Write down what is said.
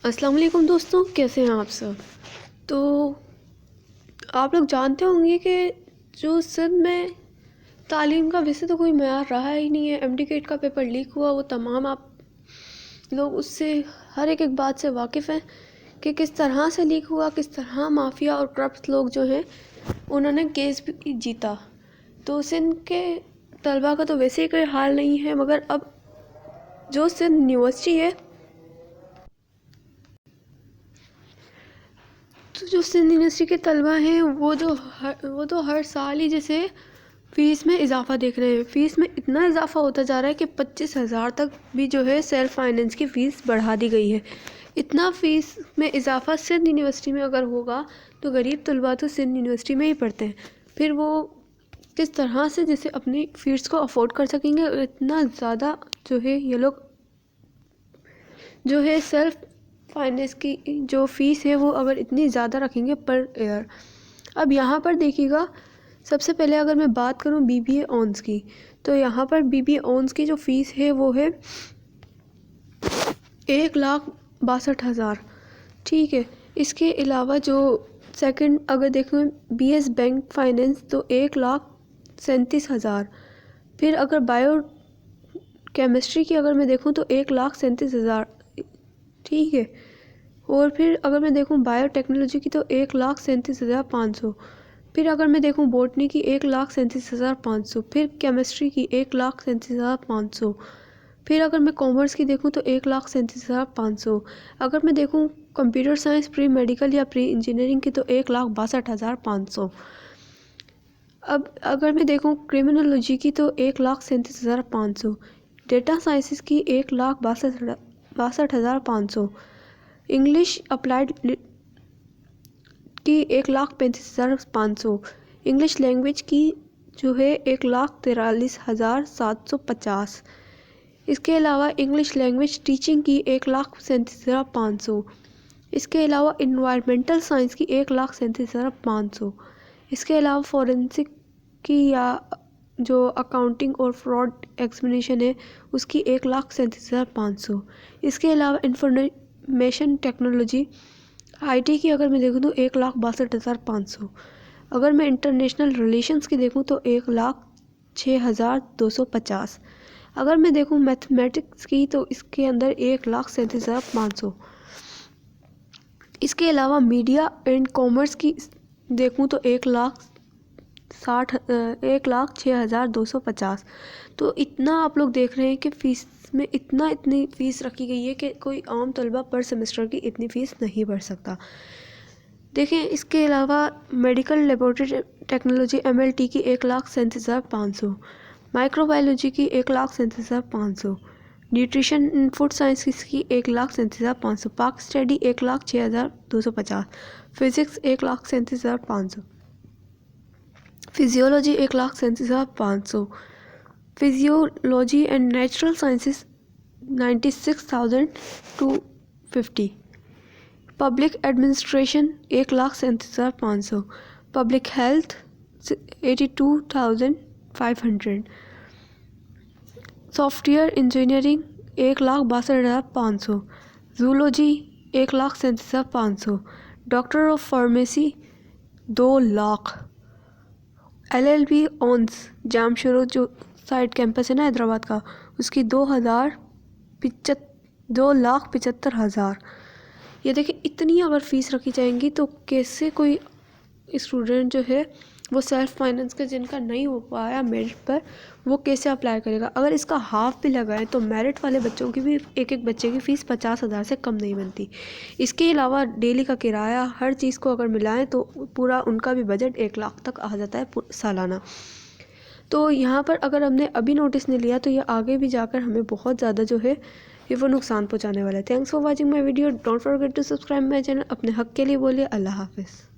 अस्सलाम वालेकुम दोस्तों, कैसे हैं आप सब। तो आप लोग जानते होंगे कि जो सिंध में तालीम का वैसे तो कोई मेयार रहा ही नहीं है। एमडीकेट का पेपर लीक हुआ, वो तमाम आप लोग उससे हर एक बात से वाकिफ़ हैं कि किस तरह से लीक हुआ, किस तरह माफिया और करप्ट लोग जो हैं उन्होंने केस भी जीता। तो सिंध के तलबा का तो वैसे ही कोई हाल नहीं है, मगर अब जो सिंध यूनिवर्सिटी है, तो जो सिंध यूनिवर्सिटी के तलबा हैं वो तो हर साल ही जैसे फ़ीस में इजाफ़ा देख रहे हैं। फ़ीस में इतना इजाफ़ा होता जा रहा है कि 25,000 तक भी जो है सेल्फ़ फाइनेंस की फ़ीस बढ़ा दी गई है। इतना फ़ीस में इजाफ़ा सिंध यूनिवर्सिटी में अगर होगा तो गरीब तलबा तो सिंध यूनिवर्सिटी में ही पढ़ते हैं, फिर वो किस तरह से जैसे अपनी फ़ीस को अफोर्ड कर सकेंगे। इतना ज़्यादा जो है ये लोग जो है सेल्फ़ फाइनेंस की जो फ़ीस है वो अगर इतनी ज़्यादा रखेंगे पर ईयर। अब यहाँ पर देखिएगा, सबसे पहले अगर मैं बात करूँ बीबीए ऑनर्स की, तो यहाँ पर बीबीए ऑनर्स की जो फ़ीस है वो है 1,62,000। ठीक है। इसके अलावा जो सेकंड अगर देखें बीएस बैंक फाइनेंस तो 1,37,000। फिर अगर बायो केमिस्ट्री की अगर मैं देखूँ तो 1,37,000। ठीक है। और फिर अगर मैं देखूं बायोटेक्नोलॉजी की तो 1,37,500। फिर अगर मैं देखूं बॉटनी की 1,37,500। फिर केमिस्ट्री की 1,37,500। फिर अगर मैं कॉमर्स की देखूं तो 1,37,500। अगर मैं देखूं कंप्यूटर साइंस प्री मेडिकल या प्री इंजीनियरिंग की तो 1,62,500। अब अगर मैं देखूं क्रिमिनोलॉजी की तो 1,37,500। डेटा साइंसेस की 1,62,500। इंग्लिश अप्लाइड की 1,35,500। इंग्लिश लैंग्वेज की जो है 1,43,750। इसके अलावा इंग्लिश लैंग्वेज टीचिंग की 1,37,500। इसके अलावा इन्वायरमेंटल साइंस की 1,37,500। इसके अलावा फॉरेंसिक की या जो अकाउंटिंग और फ्रॉड एग्जामिनेशन है उसकी 1,37,500। इसके अलावा इंफॉर्मेशन टेक्नोलॉजी आईटी की अगर मैं देखूँ तो 1,62,500। अगर मैं इंटरनेशनल रिलेशंस की देखूँ तो 1,06,250। अगर मैं देखूँ मैथमेटिक्स की तो इसके अंदर 1,37,500। इसके अलावा मीडिया एंड कॉमर्स की देखूँ तो 1,06,250। तो इतना आप लोग देख रहे हैं कि फ़ीस में इतनी फ़ीस रखी गई है कि कोई आम तलबा पर सेमेस्टर की इतनी फ़ीस नहीं भर सकता। देखें, इसके अलावा मेडिकल लेबोरेटरी टेक्नोलॉजी एमएलटी की 1,37,500। माइक्रोबायोलॉजी की 1,37,500। न्यूट्रिशन एंड फूड साइंस की 1,37,500। Pak study 1,06,250। Physics 1,37,500। Physiology 1,37,500। Physiology and natural sciences 96,250। Public administration 1,37,500। Public health 82,500। Software engineering 1,62,500। Zoology 1,37,500। Doctor of pharmacy 2 lakh. LLB hons Jamshoro जो साइड कैंपस है ना हैदराबाद का, उसकी 2,75,000। ये देखिए, इतनी अगर फ़ीस रखी जाएंगी तो कैसे कोई स्टूडेंट जो है वो सेल्फ़ फाइनेंस का जिनका नहीं हो पाया मेरिट पर, वो कैसे अप्लाई करेगा। अगर इसका हाफ भी लगाएं तो मेरिट वाले बच्चों की भी एक बच्चे की फ़ीस 50,000 से कम नहीं बनती। इसके अलावा डेली का किराया हर चीज़ को अगर मिलाएं तो पूरा उनका भी बजट 1 लाख तक आ जाता है सालाना। तो यहाँ पर अगर हमने अभी नोटिस नहीं लिया तो ये आगे भी जाकर हमें बहुत ज़्यादा जो है ये वो नुकसान पहुँचाने वाला है। Thanks for watching my video. Don't forget to subscribe my channel. अपने हक के लिए बोलिए। अल्लाह हाफिज़।